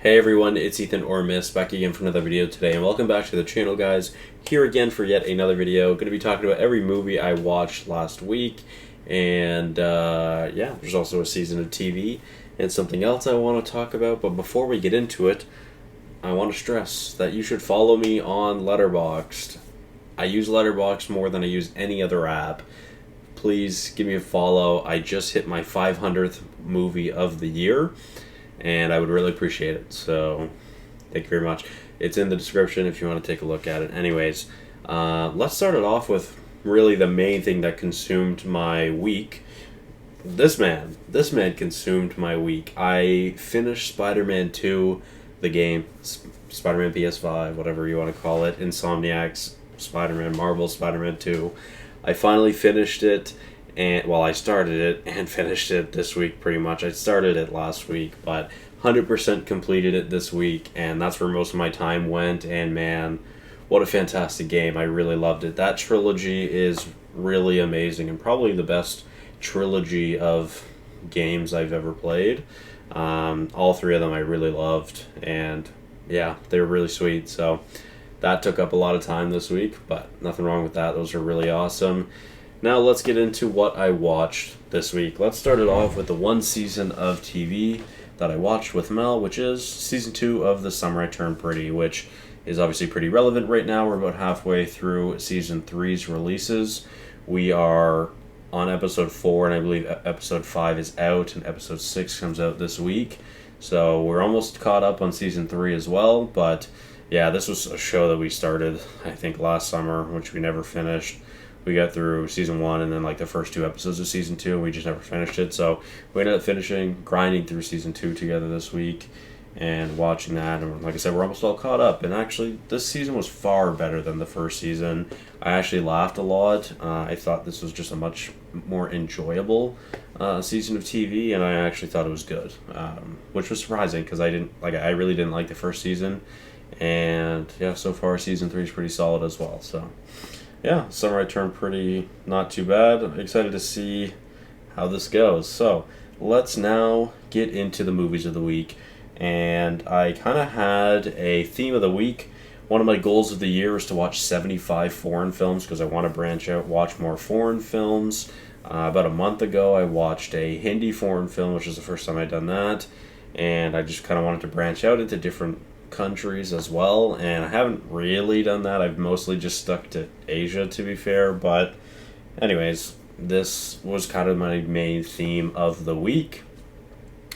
Hey everyone, it's Ethan or Miist back again for another video today, and welcome back to the channel, guys. Here again for yet another video. Going to be talking about every movie I watched last week, and yeah, there's also a season of TV and something else I want to talk about. But before we get into it, I want to stress that you should follow me on Letterboxd. I use Letterboxd more than I use any other app. Please give me a follow. I just hit my 500th movie of the year, and I would really appreciate it. So, thank you very much. It's in the description if you want to take a look at it. Anyways, let's start it off with really the main thing that consumed my week. This man consumed my week. I finished Spider-Man 2, the game, Spider-Man PS5, whatever you want to call it, Insomniac's Spider-Man, Marvel Spider-Man 2. I finally finished it. And I started it and finished it this week pretty much. I started it last week, but 100% completed it this week, and that's where most of my time went. And man, what a fantastic game. I really loved it. That trilogy is really amazing and probably the best trilogy of games I've ever played. All three of them I really loved, and yeah, they were really sweet. So that took up a lot of time this week, but nothing wrong with that. Those are really awesome. Now let's get into what I watched this week. Let's start it off with the one season of TV that I watched with Mel, which is Season 2 of The Summer I Turned Pretty, which is obviously pretty relevant right now. We're about halfway through Season 3's releases. We are on Episode 4, and I believe Episode 5 is out, and Episode 6 comes out this week. So we're almost caught up on Season 3 as well, but yeah, this was a show that we started, I think, last summer, which we never finished. We got through Season 1 and then the first 2 episodes of Season 2, and we just never finished it. So we ended up grinding through Season 2 together this week and watching that. And like I said, we're almost all caught up. And actually, this season was far better than the first season. I actually laughed a lot. I thought this was just a much more enjoyable season of TV, and I actually thought it was good, which was surprising because I really didn't like the first season. And yeah, so far Season 3 is pretty solid as well. So yeah, Summer I Turned Pretty, not too bad. I'm excited to see how this goes. So, let's now get into the movies of the week. And I kind of had a theme of the week. One of my goals of the year is to watch 75 foreign films because I want to branch out, watch more foreign films. About a month ago, I watched a Hindi foreign film, which is the first time I'd done that. And I just kind of wanted to branch out into different countries as well, and I haven't really done that. I've mostly just stuck to Asia, to be fair, but anyways, this was kind of my main theme of the week,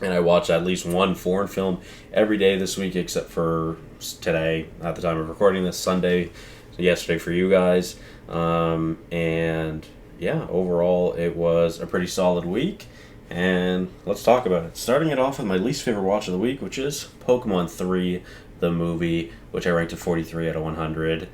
and I watched at least one foreign film every day this week except for today, at the time of recording this, Sunday, yesterday for you guys. And yeah, overall it was a pretty solid week, and let's talk about it. Starting it off with my least favorite watch of the week, which is Pokemon 3, the movie, which I ranked a 43 out of 100.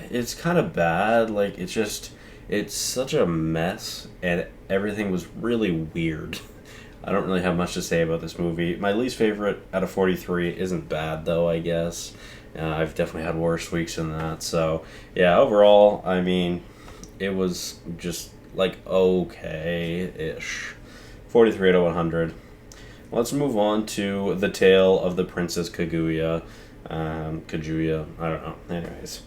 It's kind of bad. It's such a mess, and everything was really weird. I don't really have much to say about this movie. My least favorite out of 43 isn't bad, though, I guess. I've definitely had worse weeks than that. So, yeah, overall, I mean, it was just okay-ish. 43 out of 100. Let's move on to The Tale of the Princess Kaguya. Kaguya, I don't know. Anyways.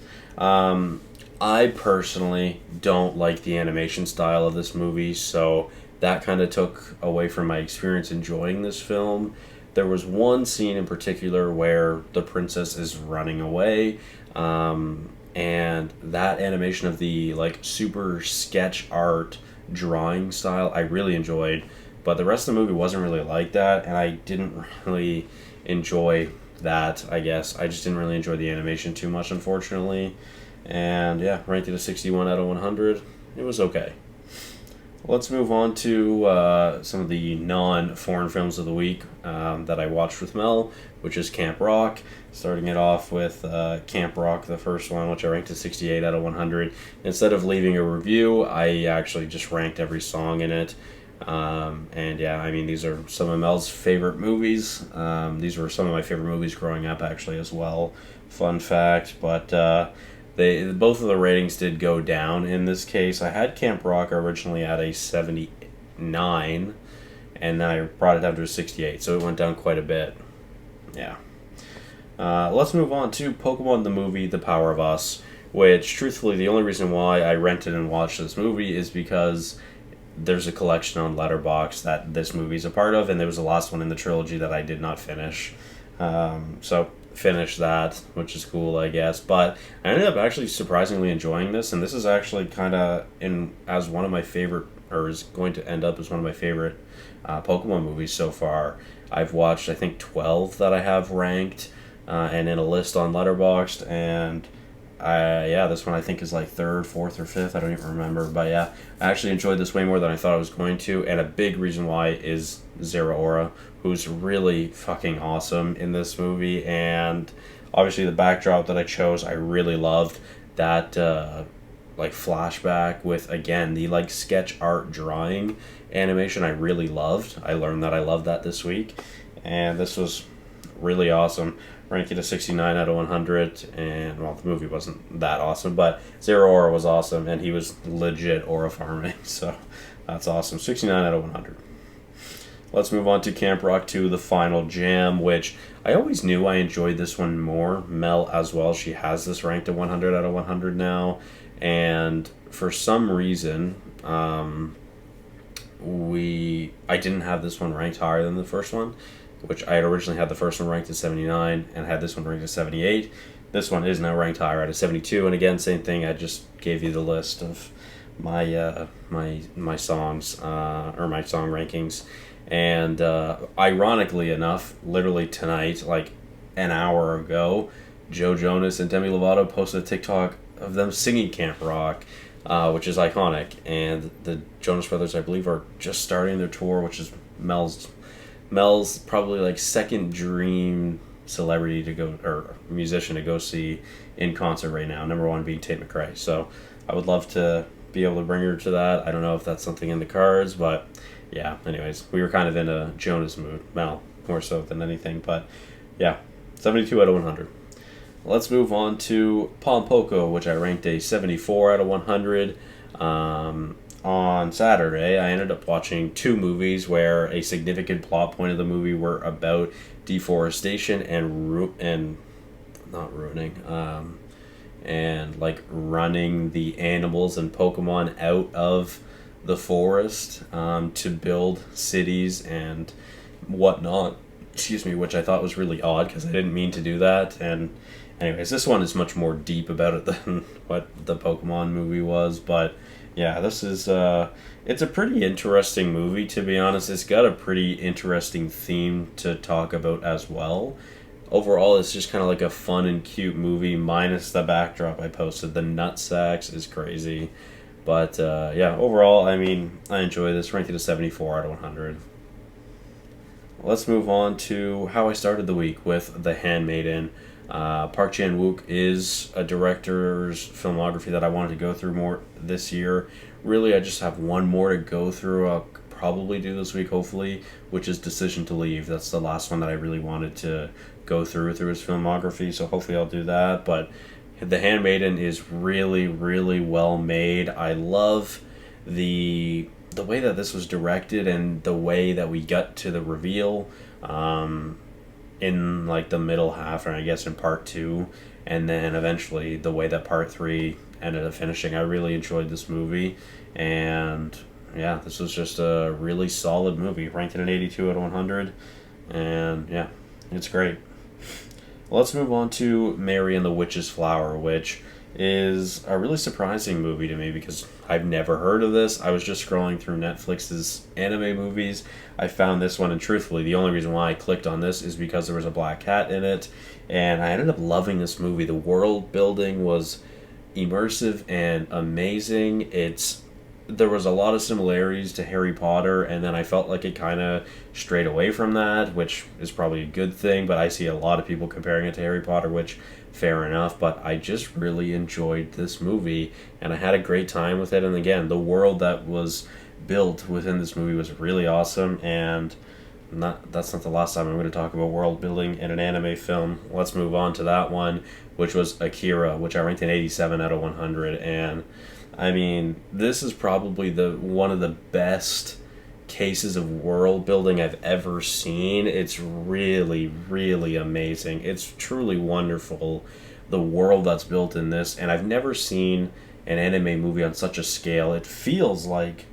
I personally don't like the animation style of this movie, so that kind of took away from my experience enjoying this film. There was one scene in particular where the princess is running away, and that animation of the super sketch art drawing style I really enjoyed, but the rest of the movie wasn't really like that, and I didn't really enjoy that. I guess I just didn't really enjoy the animation too much, unfortunately. And yeah, ranked it a 61 out of 100. It was okay. Let's move on to some of the non-foreign films of the week that I watched with Mel, which is Camp Rock. Starting it off with Camp Rock, the first one, which I ranked a 68 out of 100. Instead of leaving a review, I actually just ranked every song in it. And yeah, I mean, these are some of Mel's favorite movies. These were some of my favorite movies growing up, actually, as well. Fun fact, but both of the ratings did go down in this case. I had Camp Rock originally at a 79, and then I brought it down to a 68, so it went down quite a bit. yeah. Let's move on to Pokemon the movie, The Power of Us, which, truthfully, the only reason why I rented and watched this movie is because there's a collection on Letterboxd that this movie's a part of, and there was the last one in the trilogy that I did not finish. So finished that, which is cool, I guess. But I ended up actually surprisingly enjoying this, and this is actually kind of in as one of my favorite, or is going to end up as one of my favorite Pokemon movies so far. I've watched, I think, 12 that I have ranked, and in a list on Letterboxd, and yeah, this one I think is like third, fourth, or fifth. I don't even remember. But yeah, I actually enjoyed this way more than I thought I was going to. And a big reason why is Zeraora, who's really fucking awesome in this movie. And obviously the backdrop that I chose, I really loved. That like flashback with, again, the like sketch art drawing animation I really loved. I learned that I loved that this week. And this was really awesome. Ranking a 69 out of 100, and well, the movie wasn't that awesome, but Zeraora was awesome, and he was legit aura farming, so that's awesome. 69 out of 100. Let's move on to Camp Rock 2, The Final Jam, which I always knew I enjoyed this one more. Mel as well, she has this ranked at 100 out of 100 now, and for some reason, I didn't have this one ranked higher than the first one, which I had originally had the first one ranked at 79 and had this one ranked at 78. This one is now ranked higher at a 72, and again, same thing. I just gave you the list of my my songs or my song rankings, and ironically enough, literally tonight, like an hour ago, Joe Jonas and Demi Lovato posted a TikTok of them singing Camp Rock, which is iconic, and the Jonas Brothers, I believe, are just starting their tour, which is Mel's probably like second dream celebrity to go, or musician to go see in concert right now. Number one being Tate McRae. So I would love to be able to bring her to that. I don't know if that's something in the cards, but yeah, anyways, we were kind of in a Jonas mood. Mel, more so than anything, but yeah, 72 out of 100. Let's move on to Pompoko, which I ranked a 74 out of 100. On Saturday, I ended up watching two movies where a significant plot point of the movie were about deforestation and not ruining, and like running the animals and Pokemon out of the forest to build cities and whatnot. Excuse me, which I thought was really odd because I didn't mean to do that. And anyways, this one is much more deep about it than what the Pokemon movie was, but yeah, this is it's a pretty interesting movie, to be honest. It's got a pretty interesting theme to talk about as well. Overall, it's just kind of like a fun and cute movie, minus the backdrop I posted. The nutsacks is crazy. But yeah, overall, I mean, I enjoy this. Ranked it a 74 out of 100. Let's move on to how I started the week with The Handmaiden. Park Chan-wook is a director's filmography that I wanted to go through more this year. Really, I just have one more to go through. I'll probably do this week, hopefully, which is Decision to Leave. That's the last one that I really wanted to go through his filmography, so hopefully I'll do that. But The Handmaiden is really, really well made. I love the way that this was directed and the way that we got to the reveal. In like the middle half, or I guess in part 2, and then eventually the way that part 3 ended up finishing. I really enjoyed this movie, and yeah, this was just a really solid movie. Ranked at an 82 out of 100, and yeah, it's great. Let's move on to Mary and the Witch's Flower, which is a really surprising movie to me because I've never heard of this. I was just scrolling through Netflix's anime movies. I found this one, and truthfully, the only reason why I clicked on this is because there was a black cat in it, and I ended up loving this movie. The world building was immersive and amazing. There was a lot of similarities to Harry Potter, and then I felt like it kind of strayed away from that, which is probably a good thing, but I see a lot of people comparing it to Harry Potter, which fair enough, but I just really enjoyed this movie, and I had a great time with it. And again, the world that was built within this movie was really awesome, and that's not the last time I'm going to talk about world building in an anime film. Let's move on to that one, which was Akira, which I ranked an 87 out of 100, and I mean, this is probably one of the best cases of world building I've ever seen. It's really, really amazing. It's truly wonderful, the world that's built in this, and I've never seen an anime movie on such a scale. It feels like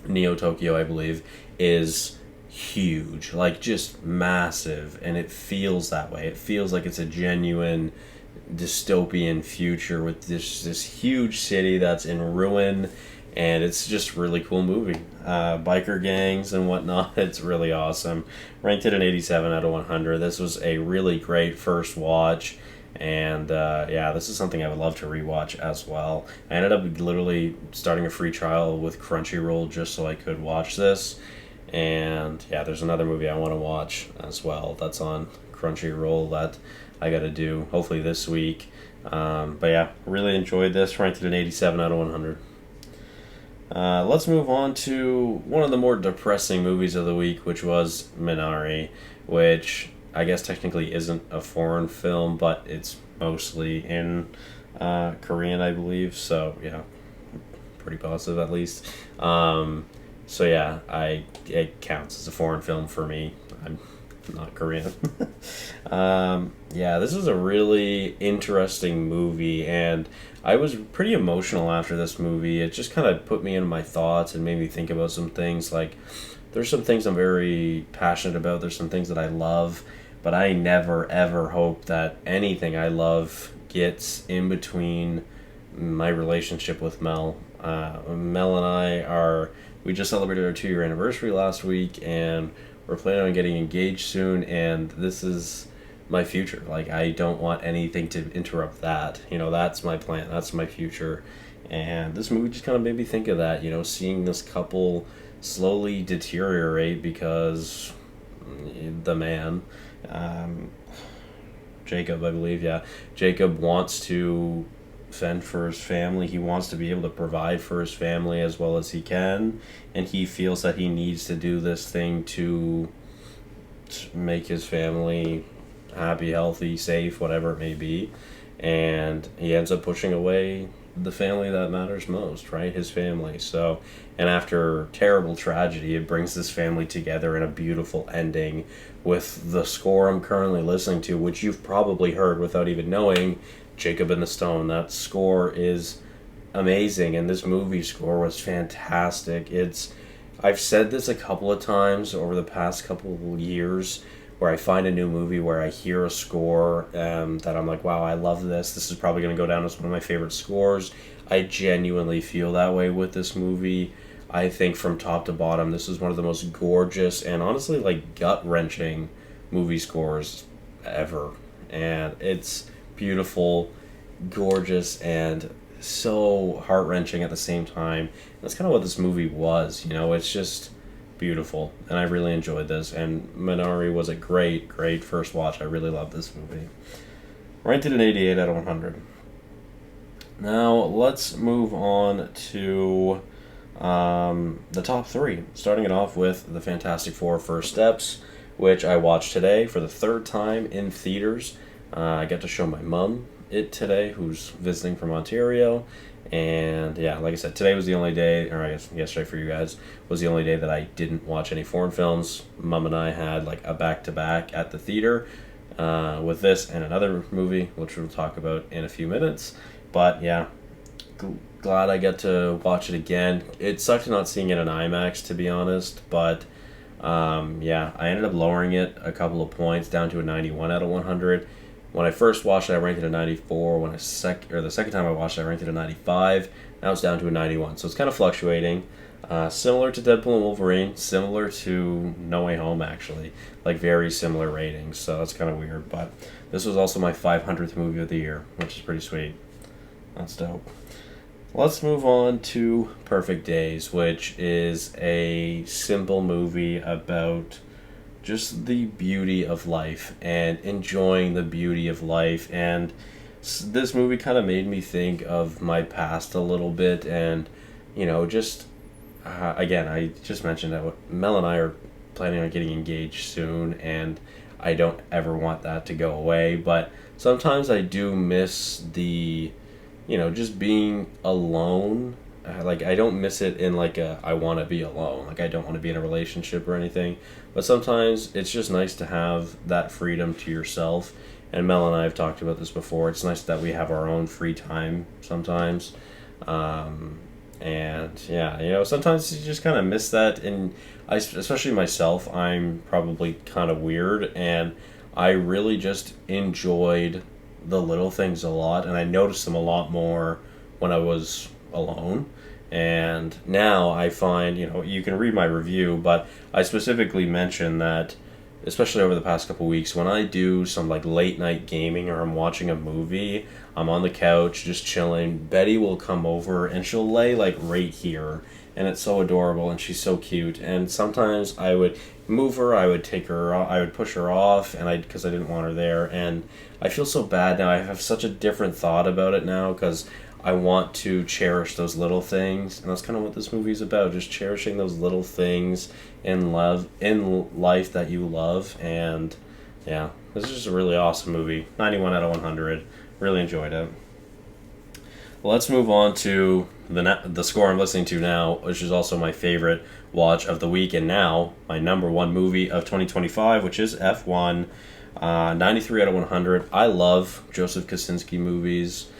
Neo Tokyo, I believe, is huge, like just massive, and it feels that way. It feels like it's a genuine dystopian future with this huge city that's in ruin, and it's just really cool movie. Biker gangs and whatnot. It's really awesome. Ranked at an 87 out of 100. This was a really great first watch, and yeah, this is something I would love to rewatch as well. I ended up literally starting a free trial with Crunchyroll just so I could watch this. And yeah, there's another movie I want to watch as well that's on Crunchyroll that I got to do hopefully this week. But yeah, really enjoyed this. Ranked at an 87 out of 100. Let's move on to one of the more depressing movies of the week, which was Minari, which I guess technically isn't a foreign film, but it's mostly in Korean, I believe. So yeah, pretty positive at least. So yeah, it counts as a foreign film for me. I'm not Korean. Yeah, this is a really interesting movie, and I was pretty emotional after this movie. It just kind of put me in my thoughts and made me think about some things. Like, there's some things I'm very passionate about. There's some things that I love, but I never ever hope that anything I love gets in between my relationship with Mel. Mel and we just celebrated our 2-year anniversary last week, and we're planning on getting engaged soon, and this is my future. Like, I don't want anything to interrupt that. That's my plan. That's my future. And this movie just kind of made me think of that, seeing this couple slowly deteriorate because the man, Jacob, I believe, yeah. Jacob wants to fend for his family. He wants to be able to provide for his family as well as he can, and he feels that he needs to do this thing to make his family happy, healthy, safe, whatever it may be. And he ends up pushing away the family that matters most, right? His family. So, and after terrible tragedy, it brings this family together in a beautiful ending with the score I'm currently listening to, which you've probably heard without even knowing, Jacob and the Stone. That score is amazing, and this movie score was fantastic. I've said this a couple of times over the past couple of years, where I find a new movie where I hear a score that I'm like, wow, I love this. This is probably going to go down as one of my favorite scores. I genuinely feel that way with this movie. I think from top to bottom, this is one of the most gorgeous and honestly like gut-wrenching movie scores ever. And it's beautiful, gorgeous, and so heart-wrenching at the same time. That's kind of what this movie was. It's just beautiful, and I really enjoyed this, and Minari was a great first watch. I really loved this movie. Ranked at an 88 out of 100. Now let's move on to the top 3, starting it off with the Fantastic Four First Steps, which I watched today for the 3rd time in theaters. I got to show my mom it today, who's visiting from Ontario. And yeah, like I said, today was the only day, or I guess yesterday for you guys, was the only day that I didn't watch any foreign films. Mom and I had like a back-to-back at the theater with this and another movie, which we'll talk about in a few minutes. But yeah, glad I get to watch it again. It sucked not seeing it in IMAX, to be honest, but yeah, I ended up lowering it a couple of points down to a 91 out of 100. When I first watched it, I ranked it a 94. The second time I watched it, I ranked it a 95. Now it's down to a 91. So it's kind of fluctuating. Similar to Deadpool and Wolverine. Similar to No Way Home, actually. Like, very similar ratings. So that's kind of weird. But this was also my 500th movie of the year, which is pretty sweet. That's dope. Let's move on to Perfect Days, which is a simple movie about just the beauty of life and enjoying the beauty of life. And this movie kind of made me think of my past a little bit, and just again, I just mentioned that Mel and I are planning on getting engaged soon, and I don't ever want that to go away, but sometimes I do miss the just being alone like I don't miss it in like a I want to be alone. Like I don't want to be in a relationship or anything. But sometimes it's just nice to have that freedom to yourself. And Mel and I have talked about this before. It's nice that we have our own free time sometimes. And yeah, sometimes you just kind of miss that. And especially myself, I'm probably kind of weird, and I really just enjoyed the little things a lot, and I noticed them a lot more when I was alone. And now I find, you can read my review, but I specifically mentioned that, especially over the past couple weeks, when I do some like late night gaming or I'm watching a movie, I'm on the couch just chilling. Betty will come over and she'll lay like right here, and it's so adorable and she's so cute. And sometimes I would move her, I would take her, I would push her off, and because I didn't want her there. And I feel so bad now. I have such a different thought about it now because I want to cherish those little things, and that's kind of what this movie is about. Just cherishing those little things in life that you love. And yeah, this is just a really awesome movie. 91 out of 100. Really enjoyed it. Well, let's move on to the score I'm listening to now, which is also my favorite watch of the week, and now my number one movie of 2025, which is F1. 93 out of 100. I love Joseph Kosinski movies.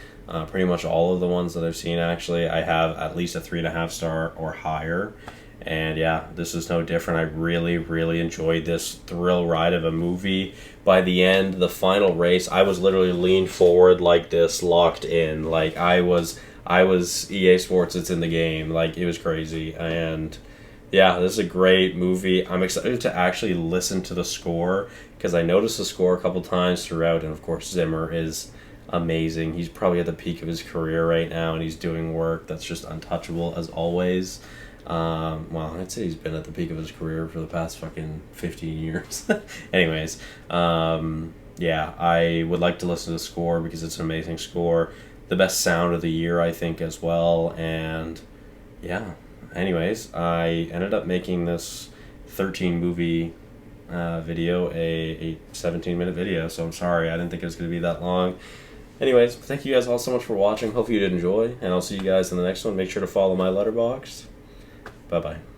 Pretty much all of the ones that I've seen, actually, I have at least a 3.5 star or higher. And yeah, this is no different. I really, really enjoyed this thrill ride of a movie. By the end, the final race, I was literally leaned forward like this, locked in. Like I was EA Sports, it's in the game. Like it was crazy. And yeah, this is a great movie. I'm excited to actually listen to the score because I noticed the score a couple times throughout. And of course, Zimmer is amazing. He's probably at the peak of his career right now, and he's doing work that's just untouchable as always. Well, I'd say he's been at the peak of his career for the past fucking 15 years. Anyways, yeah, I would like to listen to the score because it's an amazing score. The best sound of the year, I think, as well. And yeah, anyways, I ended up making this 13 movie video a 17-minute video, so I'm sorry. I didn't think it was going to be that long. Anyways, thank you guys all so much for watching. Hope you did enjoy, and I'll see you guys in the next one. Make sure to follow my letterboxd. Bye-bye.